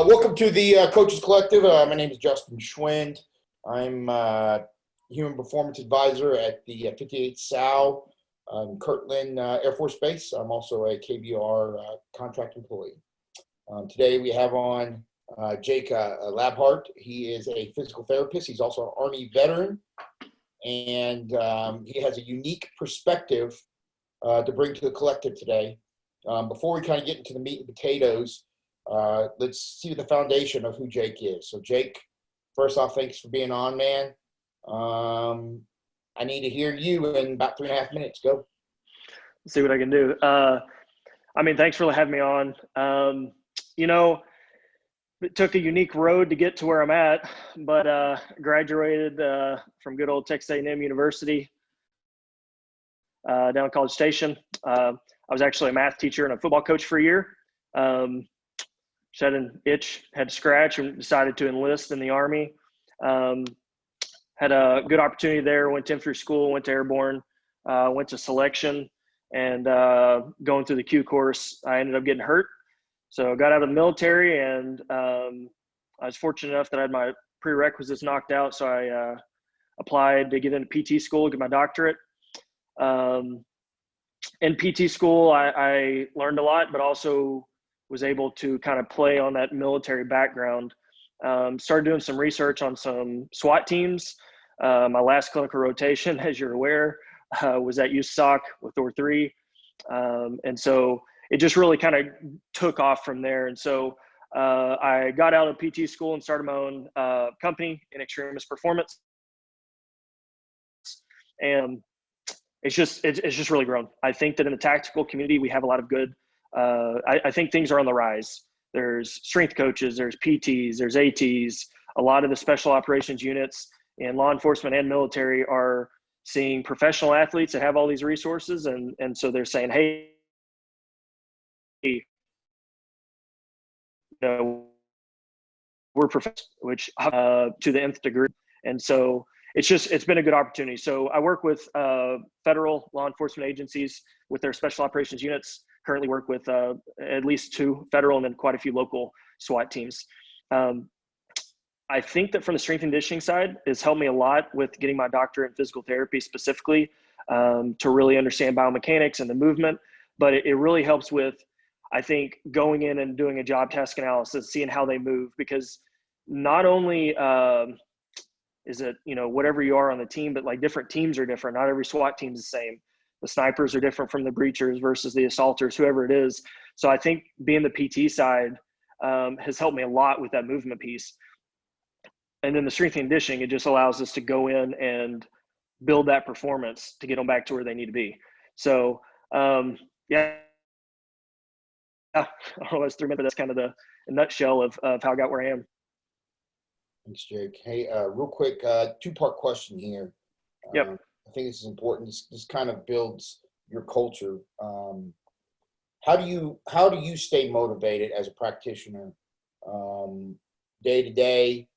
Welcome to the Coaches Collective. My name is Justin Schwind. I'm Human Performance Advisor at the 58 SAL Kirtland Air Force Base. I'm also a KBR contract employee. Today we have on Jake Labhart. He is a physical therapist. He's also an Army veteran, and he has a unique perspective to bring to the collective today. Before we kind of get into the meat and potatoes, let's see the foundation of who Jake is. So Jake, first off, thanks for being on, man. I need to hear you in about 3.5 minutes. Go. Let's see what I can do. Thanks for having me on. It took a unique road to get to where I'm at, but graduated from good old Texas A&M University down at College Station. I was actually a math teacher and a football coach for a year. Just had an itch, had to scratch, and decided to enlist in the Army. Had a good opportunity there, went to infantry school, went to airborne, went to selection, and going through the Q course, I ended up getting hurt. So I got out of the military, and I was fortunate enough that I had my prerequisites knocked out, so I applied to get into PT school, get my doctorate. In PT school, I learned a lot, but also was able to kind of play on that military background. Started doing some research on some SWAT teams. My last clinical rotation, as you're aware, was at USOC with Thor 3. And so it just really kind of took off from there. And so I got out of PT school and started my own company in Extremis Performance. And it's just really grown. I think that in the tactical community, we have a lot of good, I think things are on the rise. There's strength coaches, there's PTs, there's ATs. A lot of the special operations units in law enforcement and military are seeing professional athletes that have all these resources. And so they're saying, hey, we're professional, which to the nth degree. And so it's been a good opportunity. So I work with federal law enforcement agencies with their special operations units. Currently work with at least 2 federal and then quite a few local SWAT teams. I think that from the strength and conditioning side, it's helped me a lot with getting my doctorate in physical therapy specifically to really understand biomechanics and the movement. But it really helps with, I think, going in and doing a job task analysis, seeing how they move, because not only is it, whatever you are on the team, but like different teams are different. Not every SWAT team is the same. The snipers are different from the breachers versus the assaulters, whoever it is. So I think being the PT side has helped me a lot with that movement piece. And then the strength and conditioning, it just allows us to go in and build that performance to get them back to where they need to be. So, yeah, I don't know, that's 3 minutes, but that's kind of the nutshell of how I got where I am. Thanks, Jake. Hey, real quick, 2-part question here. Yep. I think this is important. This kind of builds your culture. How do you stay motivated as a practitioner day to day,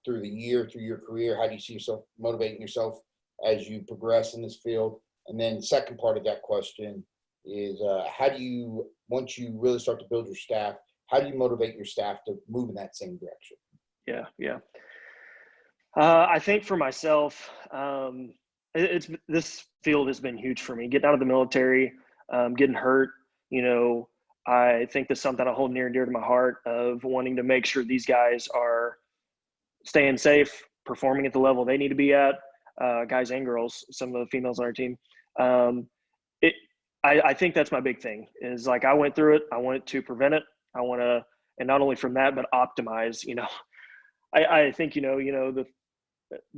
through the year, through your career? How do you see yourself motivating yourself as you progress in this field? And then the second part of that question is how do you, once you really start to build your staff, how do you motivate your staff to move in that same direction? Yeah. I think for myself, this field has been huge for me. Getting out of the military, getting hurt, I think that's something I hold near and dear to my heart, of wanting to make sure these guys are staying safe, performing at the level they need to be at, guys and girls, some of the females on our team. I think that's my big thing, is like, I went through it. I want to prevent it. I want to, and not only from that, but optimize, I think, the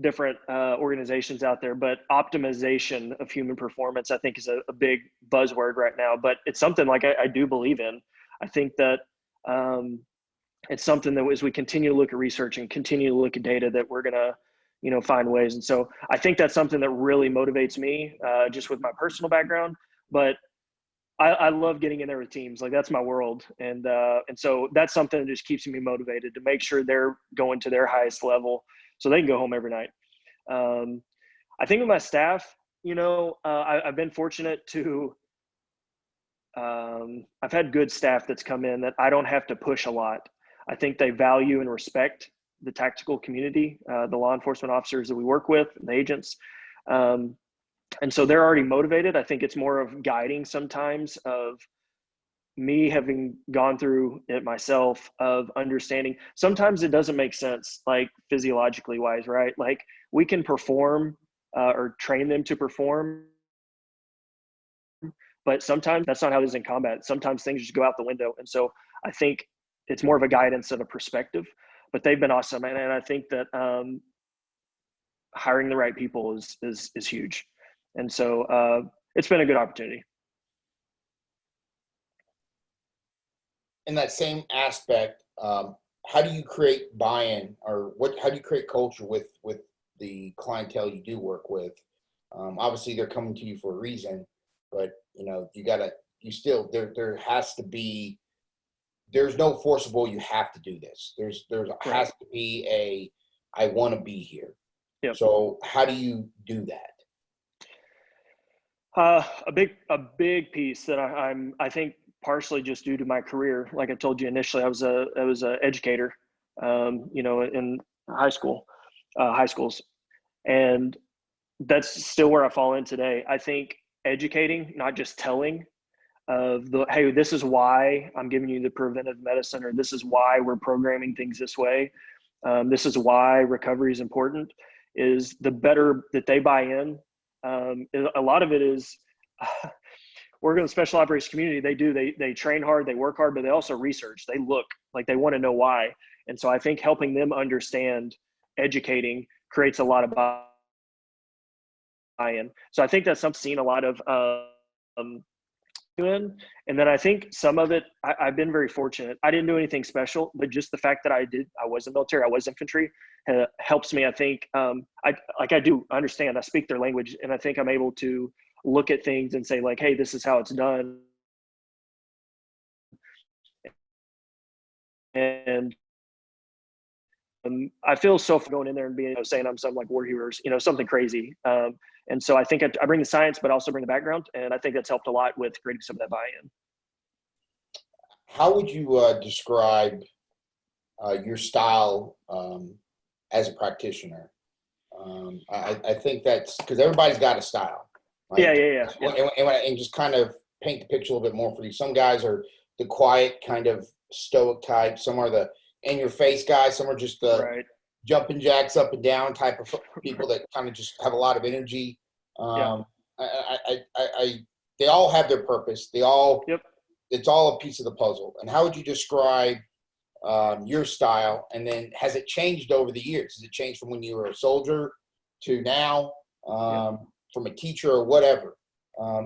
different organizations out there, but optimization of human performance, I think, is a big buzzword right now, but it's something like I do believe in. I think that it's something that as we continue to look at research and continue to look at data, that we're going to, find ways. And so I think that's something that really motivates me just with my personal background, but I love getting in there with teams. Like, that's my world. And so that's something that just keeps me motivated to make sure they're going to their highest level so they can go home every night. I think with my staff, I've been fortunate to, I've had good staff that's come in that I don't have to push a lot. I think they value and respect the tactical community, the law enforcement officers that we work with, the agents. And so they're already motivated. I think it's more of guiding sometimes, of me having gone through it myself, of understanding sometimes it doesn't make sense, like physiologically wise, right? Like we can perform or train them to perform, but sometimes that's not how it is in combat. Sometimes things just go out the window. And so I think it's more of a guidance and a perspective, but they've been awesome. And I think that hiring the right people is huge. And so it's been a good opportunity. In that same aspect, how do you create buy-in, or how do you create culture with the clientele you do work with? Obviously they're coming to you for a reason, but there has to be, there's no forcible, you have to do this. There's has to be I want to be here. Yep. So how do you do that? A big piece that I think partially just due to my career. Like I told you initially, I was a educator, in high schools, and that's still where I fall in today. I think educating, not just telling hey, this is why I'm giving you the preventive medicine, or this is why we're programming things this way. This is why recovery is important, is the better that they buy in. A lot of it is working in the special operations community. They train hard, they work hard, but they also research. They look, like they want to know why. And so I think helping them understand, educating, creates a lot of buy-in. So I think that's something I've seen a lot of doing. And then I think some of it, I've been very fortunate. I didn't do anything special, but just the fact that I was in the military, I was infantry, helps me. I think I do understand, I speak their language, and I think I'm able to look at things and say like, hey, this is how it's done. And I feel so going in there and being, saying I'm some like war heroes, something crazy. And so I think I bring the science, but also bring the background. And I think that's helped a lot with creating some of that buy-in. How would you describe your style as a practitioner? I think that's because everybody's got a style. Right? Yeah. And just kind of paint the picture a little bit more for you. Some guys are the quiet kind of stoic type. Some are the in-your-face guys. Some are just the jumping jacks up and down type of people that kind of just have a lot of energy. They all have their purpose. It's all a piece of the puzzle. And how would you describe your style? And then has it changed over the years? Has it changed from when you were a soldier to now, from a teacher or whatever?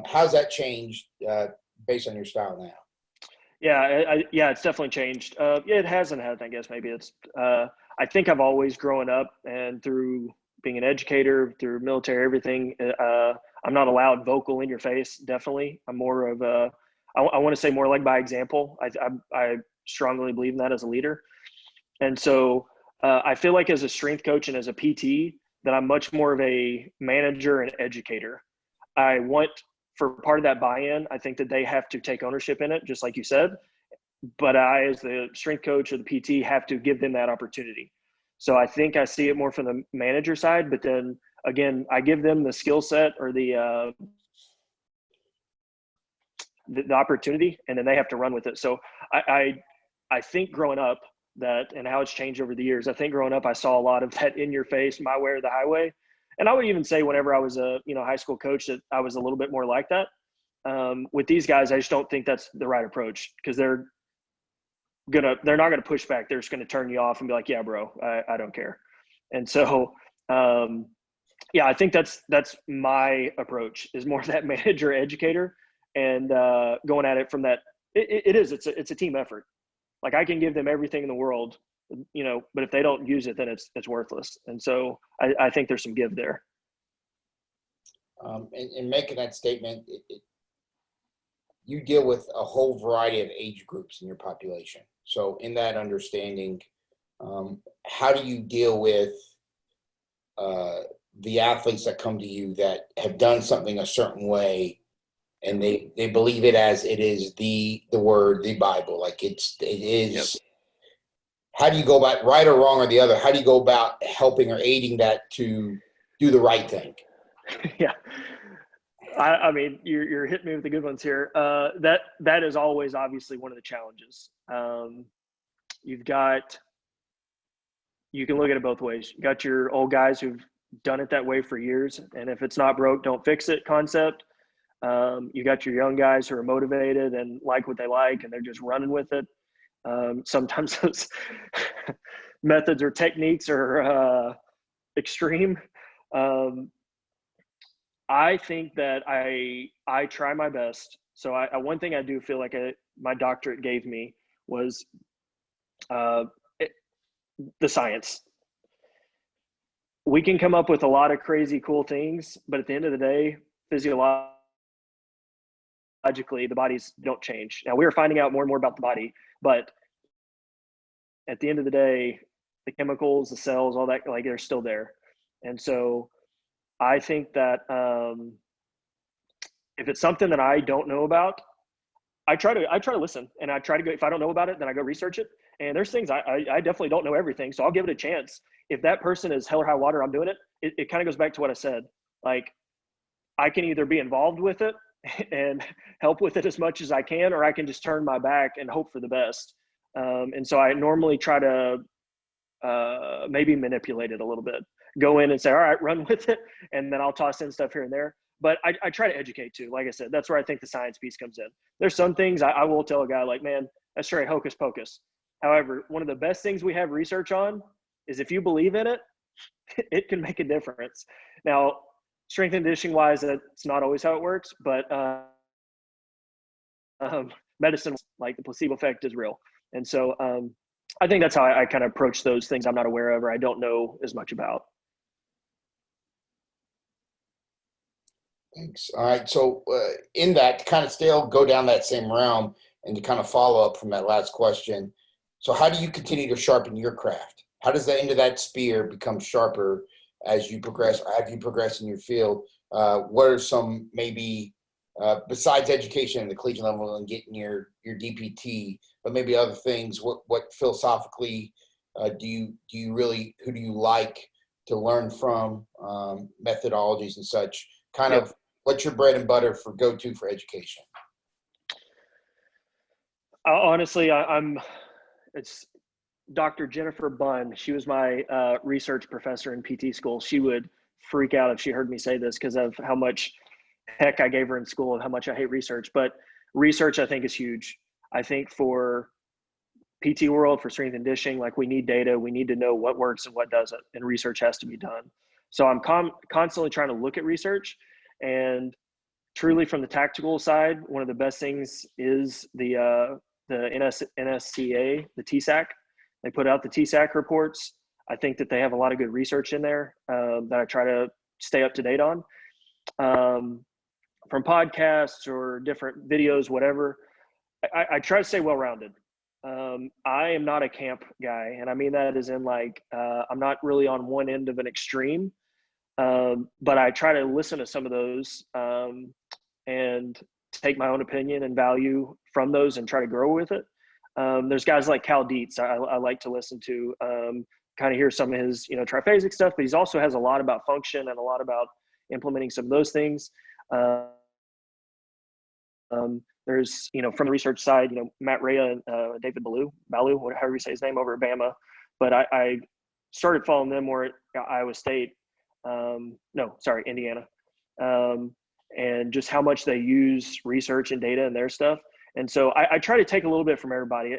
How's that changed based on your style now? Yeah, it's definitely changed. It hasn't had, I guess maybe it's, I think I've always grown up, and through being an educator, through military, everything, I'm not allowed vocal in your face. Definitely. I'm more of I want to say more like by example. I strongly believe in that as a leader. And so I feel like as a strength coach and as a PT that I'm much more of a manager and educator. I want, for part of that buy-in, I think that they have to take ownership in it, just like you said. But I, as the strength coach or the PT, have to give them that opportunity. So I think I see it more from the manager side, but then again, I give them the skill set or the opportunity, and then they have to run with it. So I think growing up that, and how it's changed over the years, I think growing up, I saw a lot of that in your face, my way or the highway. And I would even say whenever I was a high school coach that I was a little bit more like that. With these guys, I just don't think that's the right approach, because they're not gonna push back. They're just gonna turn you off and be like, yeah, bro, I don't care. And so I think that's my approach, is more that manager educator, and going at it from that. It's a team effort. Like I can give them everything in the world, but if they don't use it, then it's worthless. And so I think there's some give there. In making that statement, you deal with a whole variety of age groups in your population. So in that understanding, how do you deal with the athletes that come to you that have done something a certain way, and they believe it as it is the word, the Bible, like it is how do you go about, right or wrong or the other, how do you go about helping or aiding that to do the right thing? Yeah. I mean, you're hitting me with the good ones here. That is always obviously one of the challenges. You've got, you can look at it both ways. You got your old guys who've done it that way for years, and if it's not broke, don't fix it concept. You got your young guys who are motivated and like what they like, and they're just running with it. Sometimes those methods or techniques are extreme. I think that I try my best. So one thing I do feel like my doctorate gave me was uh, it, the science. We can come up with a lot of crazy cool things, but at the end of the day, physiologically, the bodies don't change. Now we are finding out more and more about the body, but at the end of the day, the chemicals, the cells, all that, like, they're still there. And so I think that if it's something that I don't know about, I try to listen, and I try to go, if I don't know about it, then I go research it. And there's things I definitely don't know everything. So I'll give it a chance. If that person is hell or high water, I'm doing it. It kind of goes back to what I said. Like, I can either be involved with it and help with it as much as I can, or I can just turn my back and hope for the best. And so I normally try to maybe manipulate it a little bit, go in and say, all right, run with it. And then I'll toss in stuff here and there. But I try to educate too. Like I said, that's where I think the science piece comes in. There's some things I will tell a guy like, man, that's straight hocus pocus. However, one of the best things we have research on is if you believe in it, it can make a difference. Now, strength and conditioning wise, that's not always how it works, but medicine, like the placebo effect, is real. And so I think that's how I kind of approach those things I'm not aware of or I don't know as much about. Thanks. All right. So in that, to kind of still go down that same realm and to kind of follow up from that last question. So how do you continue to sharpen your craft? How does the end of that spear become sharper as you progress, or have you progressed in your field? What are some maybe, besides education and the collegiate level and getting your DPT, but maybe other things, what philosophically do you really, who do you like to learn from, methodologies and such? Kind Yep. of what's your bread and butter for go-to for education? Honestly, it's Dr. Jennifer Bunn. She was my research professor in PT school. She would freak out if she heard me say this because of how much heck I gave her in school and how much I hate research. But research, I think, is huge. I think for PT world, for strength and conditioning, like, we need data. We need to know what works and what doesn't, and research has to be done. So I'm constantly trying to look at research, and truly from the tactical side, one of the best things is the NSCA, the TSAC. They put out the TSAC reports. I think that they have a lot of good research in there that I try to stay up to date on. From podcasts or different videos, whatever, I try to stay well-rounded. I am not a camp guy, and I mean that as in, like, I'm not really on one end of an extreme, but I try to listen to some of those and take my own opinion and value from those and try to grow with it. There's guys like Cal Dietz I like to listen to, kind of hear some of his, triphasic stuff, but he's also has a lot about function and a lot about implementing some of those things. There's, from the research side, Matt Rea and David Ballou, however you say his name, over at Bama. But I started following them more at Iowa State. Indiana. And just how much they use research and data and their stuff. And so I try to take a little bit from everybody.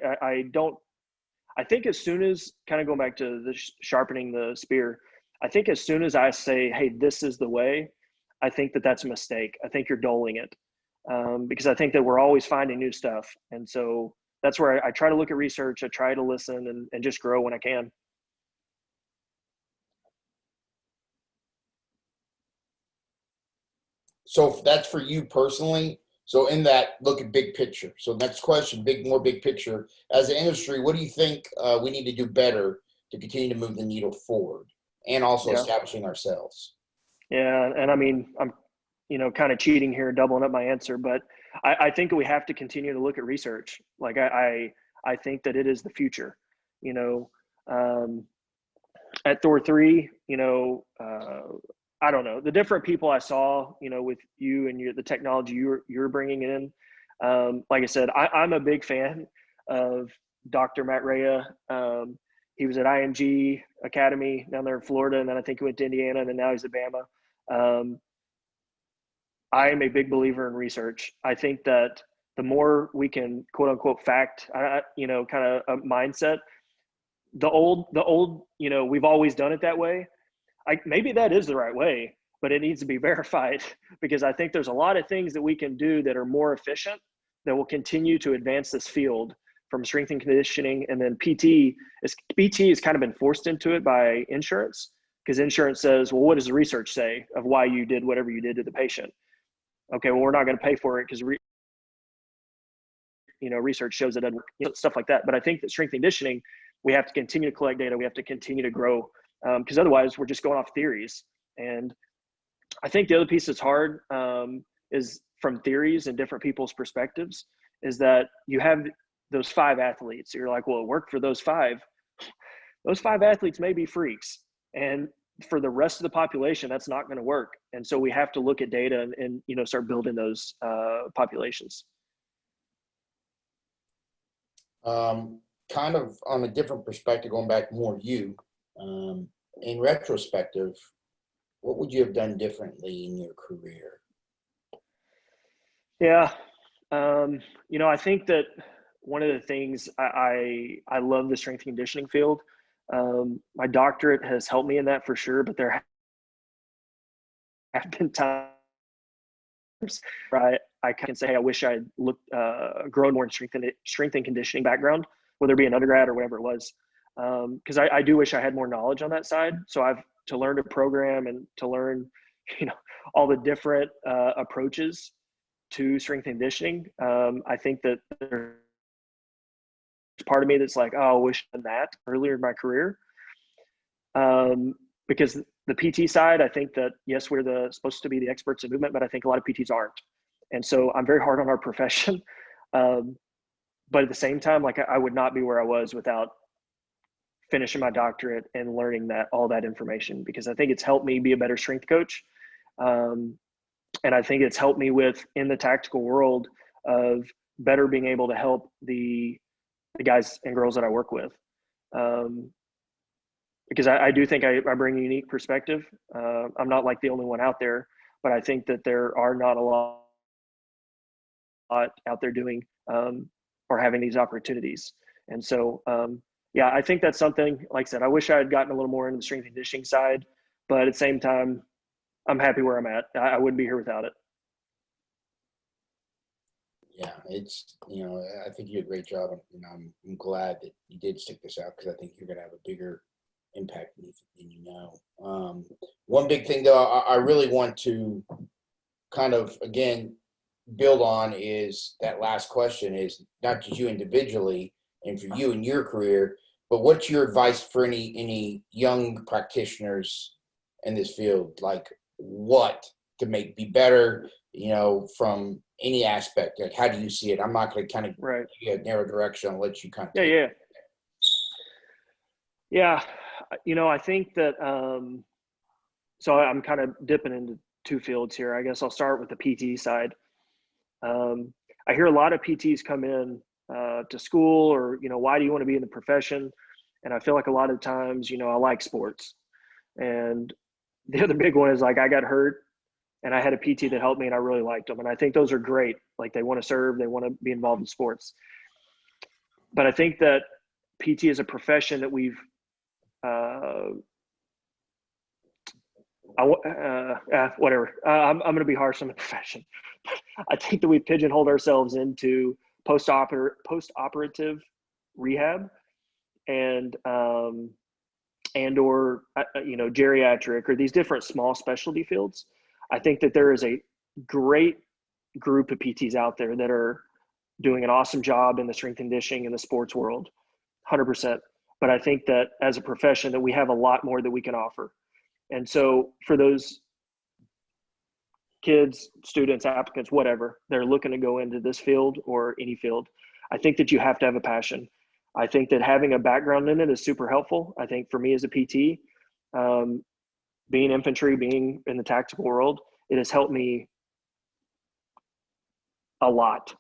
I think as soon as, kind of going back to the sharpening the spear, I think as soon as I say, hey, this is the way, I think that that's a mistake. I think you're doling it. Because I think that we're always finding new stuff. And so that's where I try to look at research. I try to listen and just grow when I can. So that's for you personally. So in that, look at big picture. So next question, more big picture. As an industry, what do you think we need to do better to continue to move the needle forward and also establishing ourselves? Yeah, and I mean, I'm, kind of cheating here, doubling up my answer, but I think we have to continue to look at research. Like, I think that it is the future. you know, at Thor 3, I don't know, the different people I saw, with you and the technology you're bringing in. Like I said, I'm a big fan of Dr. Matt Rea. He was at IMG Academy down there in Florida, and then I think he went to Indiana, and then now he's at Bama. I am a big believer in research. I think that the more we can quote unquote fact, kind of a mindset, the old, we've always done it that way. Maybe that is the right way, but it needs to be verified, because I think there's a lot of things that we can do that are more efficient that will continue to advance this field from strength and conditioning. And then PT has kind of been forced into it by insurance, because insurance says, well, what does the research say of why you did whatever you did to the patient? Okay, well, we're not going to pay for it because research shows it doesn't work, stuff like that. But I think that strength and conditioning, we have to continue to collect data. We have to continue to grow, because otherwise we're just going off theories. And I think the other piece that's hard is from theories and different people's perspectives, is that you have those 5 athletes. You're like, well, it worked for those 5. Those 5 athletes may be freaks, and for the rest of the population, that's not going to work. And so we have to look at data and start building those populations. Kind of on a different perspective, going back more you, in retrospective, what would you have done differently in your career? Yeah. I think that one of the things I love the strength and conditioning field. My doctorate has helped me in that for sure, but there have been times where I can say, hey, I wish I had grown more in strength and conditioning background, whether it be an undergrad or whatever it was. Because I do wish I had more knowledge on that side. So I've to learn to program and to learn, all the different approaches to strength and conditioning. I think that there's part of me that's like, oh, I wish I had that earlier in my career. Because the PT side, I think that, yes, we're supposed to be the experts in movement, but I think a lot of PTs aren't. And so I'm very hard on our profession. But at the same time, like I would not be where I was without finishing my doctorate and learning all that information, because I think it's helped me be a better strength coach. And I think it's helped me in the tactical world of better being able to help the guys and girls that I work with. Because I do think I bring a unique perspective. I'm not like the only one out there, but I think that there are not a lot out there doing or having these opportunities. And so, yeah, I think that's something, like I said, I wish I had gotten a little more into the strength and conditioning side, but at the same time, I'm happy where I'm at. I wouldn't be here without it. Yeah, it's, I think you did a great job. And I'm glad that you did stick this out, because I think you're going to have a bigger impact than you know. One big thing, though, I really want to kind of, again, build on is that last question is not just you individually and for you in your career, but what's your advice for any young practitioners in this field? Like, what to be better, from any aspect? Like, how do you see it? I'm not going to kind of give you a narrow direction. I'll let you kind of Yeah. I think that so I'm kind of dipping into 2 fields here. I guess I'll start with the PT side. I hear a lot of PTs come in to school, or why do you want to be in the profession? And I feel like a lot of times, I like sports. And the other big one is, like, I got hurt and I had a PT that helped me and I really liked them. And I think those are great. Like, they want to serve, they want to be involved in sports. But I think that PT is a profession that we've whatever. I'm going to be harsh on the profession. I think that we pigeonholed ourselves into post-operative rehab and or geriatric, or these different small specialty fields. I think that there is a great group of PTs out there that are doing an awesome job in the strength and conditioning in the sports world, 100%. But I think that as a profession that we have a lot more that we can offer. And so for those kids, students, applicants, whatever, they're looking to go into this field or any field, I think that you have to have a passion. I think that having a background in it is super helpful. I think for me as a PT, being infantry, being in the tactical world, it has helped me a lot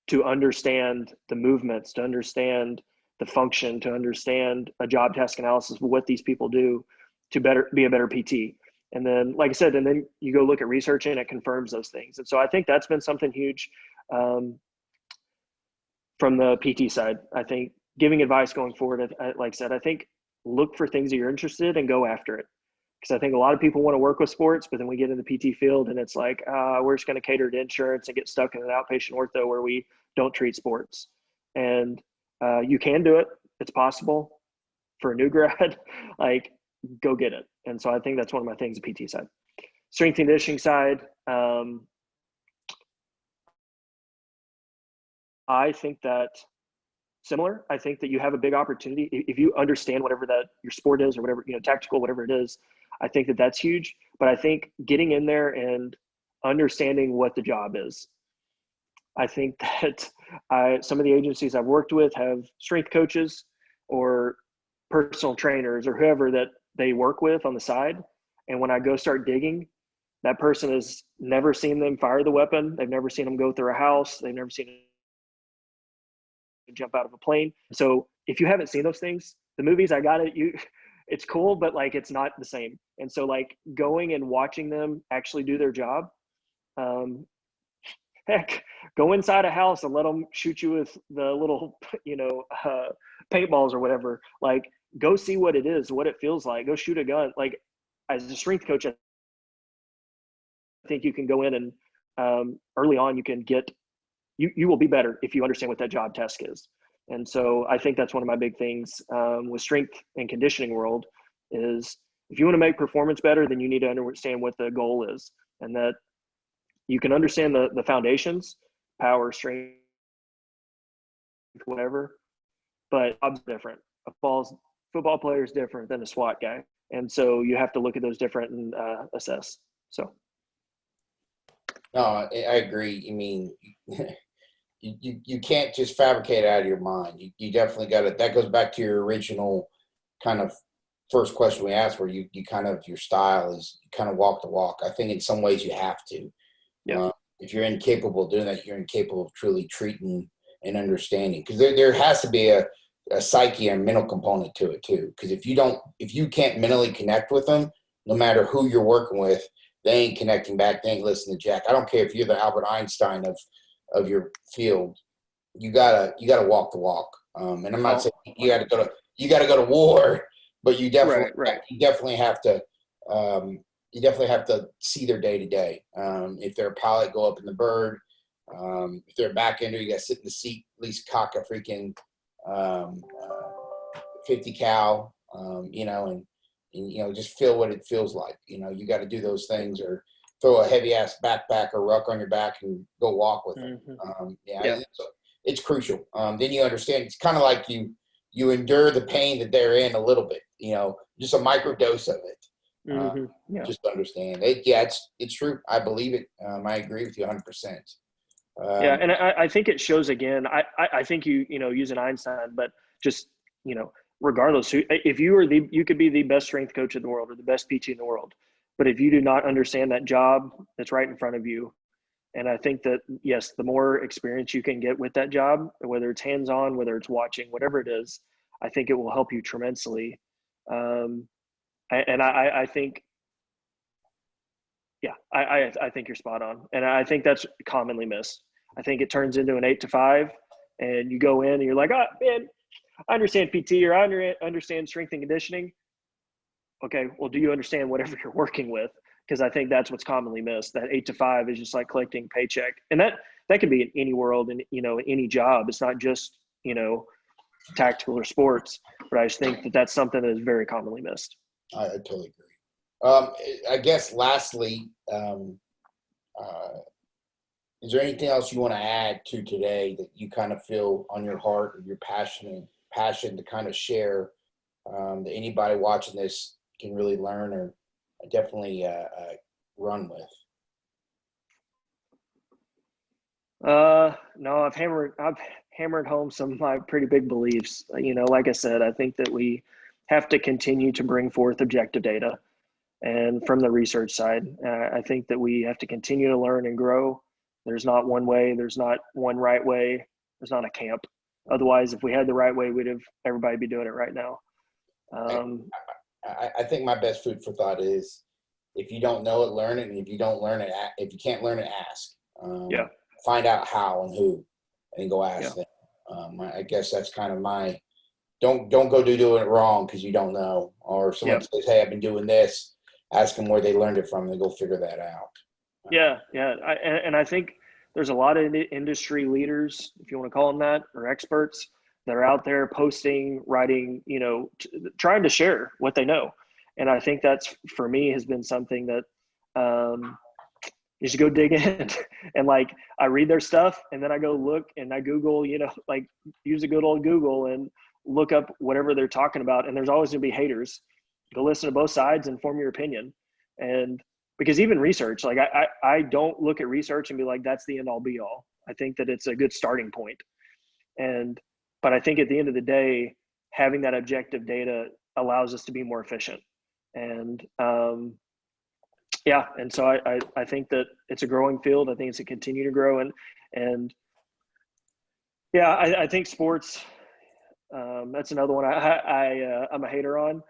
to understand the movements, to understand the function, to understand a job task analysis of what these people do to be a better PT. And then, like I said, and then you go look at research and it confirms those things. And so I think that's been something huge from the PT side. I think giving advice going forward, like I said, I think look for things that you're interested in and go after it. Because I think a lot of people want to work with sports, but then we get in the PT field and it's like, we're just going to cater to insurance and get stuck in an outpatient ortho where we don't treat sports. And you can do it. It's possible for a new grad, like go get it. And so I think that's one of my things, the PT side. Strength and conditioning side, I think that similar. I think that you have a big opportunity if you understand whatever that your sport is or whatever, tactical, whatever it is. I think that that's huge. But I think getting in there and understanding what the job is. I think that some of the agencies I've worked with have strength coaches or personal trainers or whoever that they work with on the side. And when I go start digging, that person has never seen them fire the weapon. They've never seen them go through a house. They've never seen them jump out of a plane. So if you haven't seen those things, the movies, I got it. It's cool, but like, it's not the same. And so like going and watching them actually do their job, heck, go inside a house and let them shoot you with the little, paintballs or whatever. Like, go see what it is, what it feels like. Go shoot a gun. Like, as a strength coach, I think you can go in and early on you can get you will be better if you understand what that job task is. And so I think that's one of my big things with strength and conditioning world is if you want to make performance better, then you need to understand what the goal is, and that you can understand the foundations, power, strength, whatever, but jobs different. A football player is different than a SWAT guy. And so you have to look at those different and assess. So. No, I agree. I mean, you can't just fabricate it out of your mind. You definitely got to. That goes back to your original kind of first question we asked, where you kind of, your style is you kind of walk the walk. I think in some ways you have to. Yeah. If you're incapable of doing that, you're incapable of truly treating and understanding. Because there has to be a psyche and mental component to it too. Because if you can't mentally connect with them, no matter who you're working with, they ain't connecting back. They ain't listening to Jack. I don't care if you're the Albert Einstein of your field. You gotta walk the walk. And I'm not saying you gotta go to war, but you definitely have to. You definitely have to see their day to day. If they're a pilot, go up in the bird. If they're a back ender, you got to sit in the seat, at least cock a freaking 50 cal, and just feel what it feels like. You got to do those things, or throw a heavy ass backpack or ruck on your back and go walk with them. It's crucial. Then you understand. It's kind of like you endure the pain that they're in a little bit. Just a micro dose of it. Just understand it. Yeah, it's true. I believe it. I agree with you 100%. And I think it shows again. I think use an Einstein, but just regardless, if you could be the best strength coach in the world or the best PT in the world, but if you do not understand that job that's right in front of you, and I think that yes, the more experience you can get with that job, whether it's hands-on, whether it's watching, whatever it is, I think it will help you tremendously. And I think, I think you're spot on. And I think that's commonly missed. I think it turns into an 8 to 5 and you go in and you're like, oh man, I understand PT or I understand strength and conditioning. Okay. Well, do you understand whatever you're working with? Because I think that's what's commonly missed. That 8 to 5 is just like collecting paycheck. And that could be in any world and, any job. It's not just, tactical or sports, but I just think that that's something that is very commonly missed. I totally agree. I guess lastly, is there anything else you want to add to today that you kind of feel on your heart or your passion to kind of share that anybody watching this can really learn or definitely run with? No, I've hammered home some of my pretty big beliefs. Like I said, I think that we have to continue to bring forth objective data. And from the research side, I think that we have to continue to learn and grow. There's not one way. There's not one right way. There's not a camp. Otherwise, if we had the right way, we'd have everybody be doing it right now. I think my best food for thought is, if you don't know it, learn it. And if you don't learn it, if you can't learn it, ask. Yeah. Find out how and who, and go ask them. I guess that's kind of my, don't go doing it wrong because you don't know. Or if someone says, hey, I've been doing this, ask them where they learned it from, and go figure that out. Yeah. And I think there's a lot of industry leaders, if you want to call them that, or experts that are out there posting, writing, trying to share what they know. And I think that's, for me, has been something that you should go dig in. And like, I read their stuff, and then I go look and I Google, like use a good old Google and look up whatever they're talking about. And there's always going to be haters. Go listen to both sides and form your opinion. And because even research, like I don't look at research and be like, that's the end all be all. I think that it's a good starting point. But I think at the end of the day, having that objective data allows us to be more efficient. And and so I think that it's a growing field. I think it's a continue to grow. And I think sports, that's another one I'm a hater on.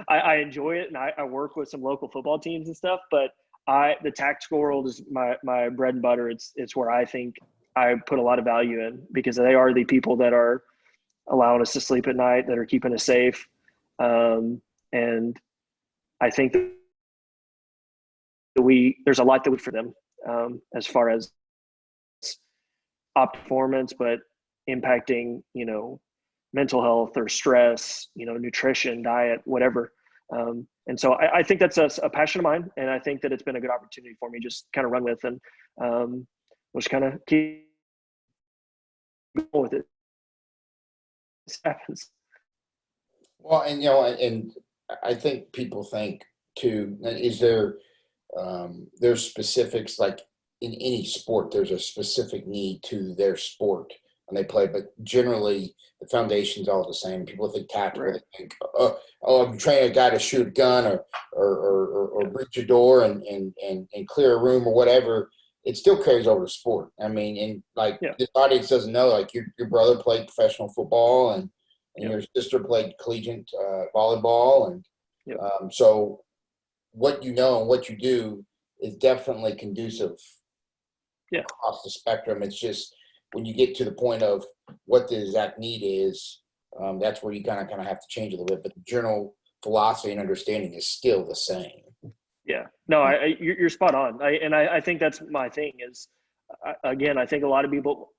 I enjoy it, and I work with some local football teams and stuff, but the tactical world is my bread and butter. It's where I think I put a lot of value in, because they are the people that are allowing us to sleep at night, that are keeping us safe. And I think that there's a lot that we for them, as far as performance, but impacting, mental health or stress, nutrition, diet, whatever. And so I think that's a passion of mine. And I think that it's been a good opportunity for me just kind of run with, and we'll just kind of keep going with it. It happens. Well, and I think people think too, is there's specifics, like in any sport, there's a specific need to their sport when they play, but generally the foundation's all the same. People think tactical, right. They think, I'm training a guy to shoot a gun or breach a door and clear a room or whatever. It still carries over to sport. I mean, and like this audience doesn't know, like your brother played professional football and your sister played collegiate volleyball, and so what you know and what you do is definitely conducive across the spectrum. It's just when you get to the point of what the exact need is, that's where you kind of have to change a little bit. But the general philosophy and understanding is still the same. Yeah, no, you're spot on. I think that's my thing is, again, I think a lot of people,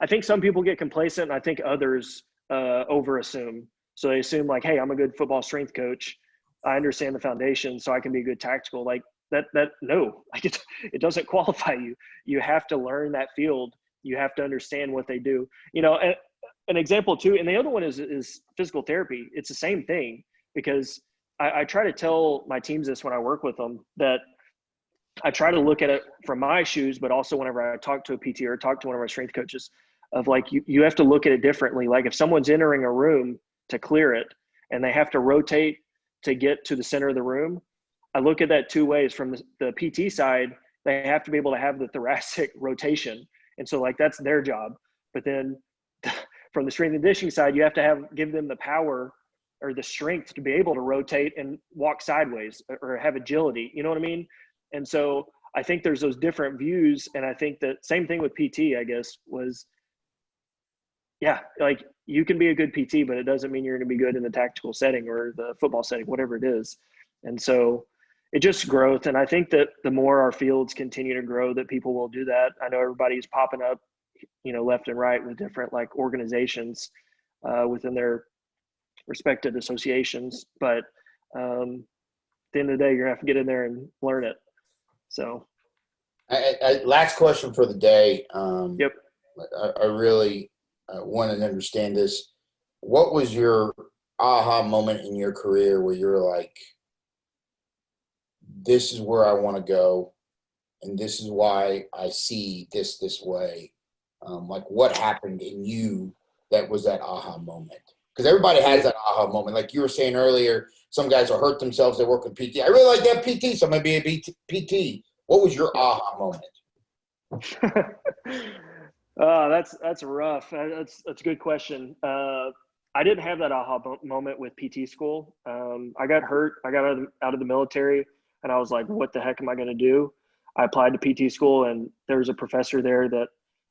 I think some people get complacent, and I think others over assume. So they assume like, hey, I'm a good football strength coach, I understand the foundation, so I can be a good tactical. Like that no, like it doesn't qualify you. You have to learn that field. You have to understand what they do. An example too, and the other one is physical therapy. It's the same thing, because I try to tell my teams this when I work with them, that I try to look at it from my shoes, but also whenever I talk to a PT or talk to one of our strength coaches, of like, you have to look at it differently. Like if someone's entering a room to clear it and they have to rotate to get to the center of the room, I look at that two ways. From the PT side, they have to be able to have the thoracic rotation. And so like, that's their job. But then from the strength and conditioning side, you have to give them the power or the strength to be able to rotate and walk sideways or have agility. You know what I mean? And so I think there's those different views. And I think that same thing with PT, I guess, was, like you can be a good PT, but it doesn't mean you're going to be good in the tactical setting or the football setting, whatever it is. And so it just growth. And I think that the more our fields continue to grow, that people will do that. I know everybody's popping up, left and right with different like organizations within their respective associations. But at the end of the day, you're gonna have to get in there and learn it. So last question for the day. Yep. I really want to understand this. What was your aha moment in your career where you're like, this is where I want to go, and this is why I see this way? Like what happened in you that was that aha moment? Because everybody has that aha moment. Like you were saying earlier, some guys will hurt themselves. They work with PT. I really like that PT, so I'm going to be a PT. What was your aha moment? That's rough. That's a good question. I didn't have that aha moment with PT school. I got hurt. I got out of the military, and I was like, "What the heck am I going to do?" I applied to PT school, and there was a professor there that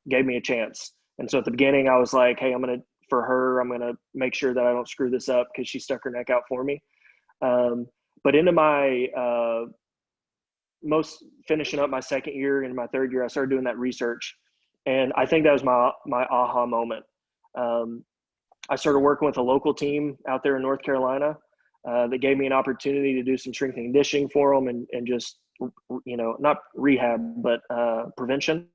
gave me a chance. And so at the beginning, I was like, "Hey, I'm gonna make sure that I don't screw this up," because she stuck her neck out for me. But into my finishing up my second year and my third year, I started doing that research, and I think that was my aha moment. I started working with a local team out there in North Carolina that gave me an opportunity to do some strength and conditioning for them, and just, not rehab, but prevention.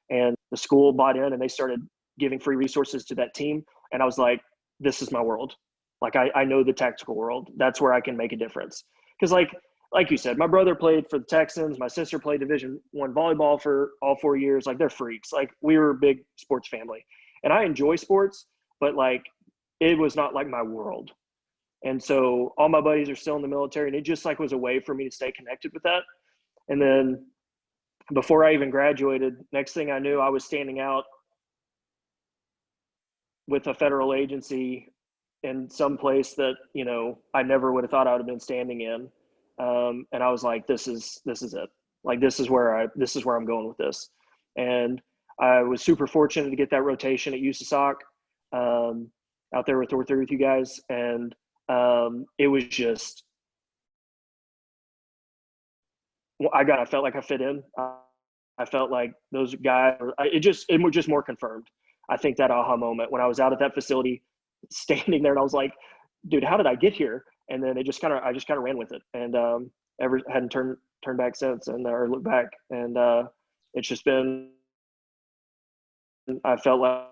And the school bought in, and they started giving free resources to that team. And I was like, this is my world. Like, I know the tactical world. That's where I can make a difference. Because like you said, my brother played for the Texans. My sister played Division I volleyball for all 4 years. Like, they're freaks. Like, we were a big sports family. And I enjoy sports, but like, it was not like my world. And so all my buddies are still in the military, and it just like was a way for me to stay connected with that. And then before I even graduated, next thing I knew, I was standing out with a federal agency in some place that, I never would have thought I would have been standing in. And I was like, this is it. Like, this is where I'm going with this. And I was super fortunate to get that rotation at USASOC, out there with you guys. And it was just, I felt like I fit in. I felt like those guys, it was just more confirmed. I think that aha moment when I was out at that facility, standing there, and I was like, dude, how did I get here? And then I just kind of ran with it, and hadn't turned back since, or looked back. And it's just been, I felt like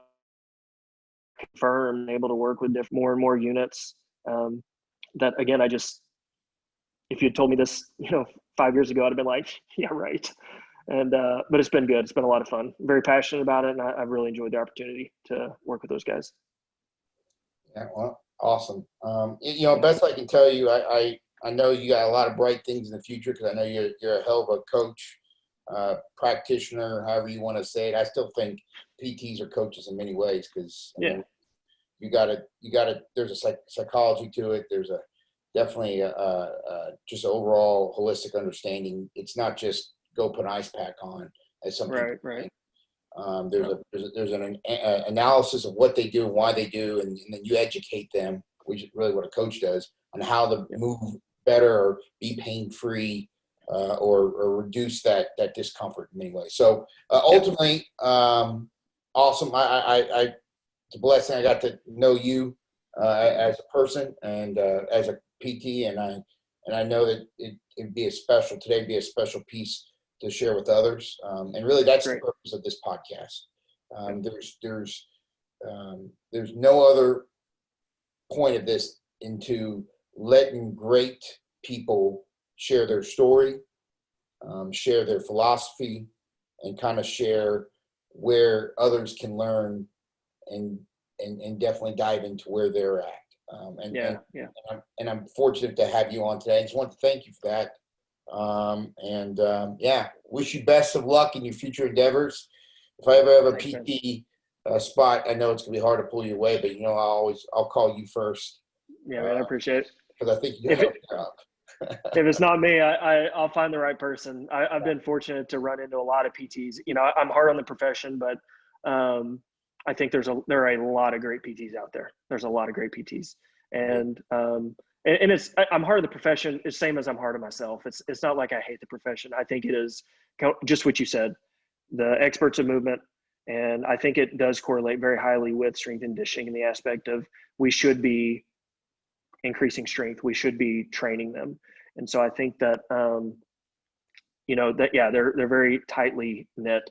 confirmed, able to work with more and more units. That again, if you'd told me this, 5 years ago, I'd have been like, yeah, right. And but it's been good. It's been a lot of fun. I'm very passionate about it, and I've really enjoyed the opportunity to work with those guys. Yeah, well, awesome. Best I can tell you, I know you got a lot of bright things in the future, because I know you're a hell of a coach, practitioner, however you want to say it. I still think PTs are coaches in many ways, because you gotta. There's a psychology to it. There's definitely just overall holistic understanding. It's not just go put an ice pack on, as some people think. There's an analysis of what they do and why they do, and then you educate them, which is really what a coach does, on how to move better or be pain-free, or reduce that discomfort in many ways. So ultimately, awesome. It's a blessing. I got to know you as a person and as a PT, and I know that it'd be today be a special piece to share with others. And really, that's the purpose of this podcast. There's no other point of this into letting great people share their story, share their philosophy, and kind of share where others can learn, and definitely dive into where they're at. And I'm fortunate to have you on today. I just want to thank you for that. Wish you best of luck in your future endeavors. If I ever have a PT spot, I know it's gonna be hard to pull you away, but I'll call you first. Yeah, man, I appreciate it. Because I think you got a job. If it's not me, I'll find the right person. I've been fortunate to run into a lot of PTs. I'm hard on the profession, but I think there are a lot of great PTs out there. There's a lot of great PTs, and I'm hard on the profession, the same as I'm hard on myself. It's not like I hate the profession. I think it is just what you said, the experts of movement. And I think it does correlate very highly with strength and conditioning in the aspect of we should be increasing strength. We should be training them. And so I think that, they're very tightly knit.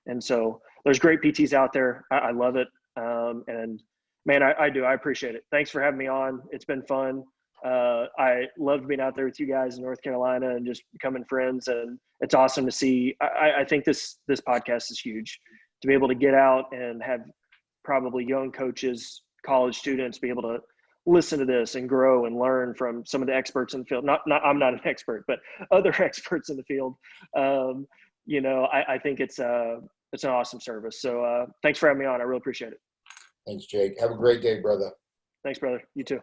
And so there's great PTs out there. I love it. And man, I do. I appreciate it. Thanks for having me on. It's been fun. I loved being out there with you guys in North Carolina and just becoming friends. And it's awesome to see. I think this podcast is huge to be able to get out and have probably young coaches, college students be able to listen to this and grow and learn from some of the experts in the field. I'm not an expert, but other experts in the field. I think it's an awesome service. So thanks for having me on. I really appreciate it. Thanks, Jake. Have a great day, brother. Thanks, brother. You too.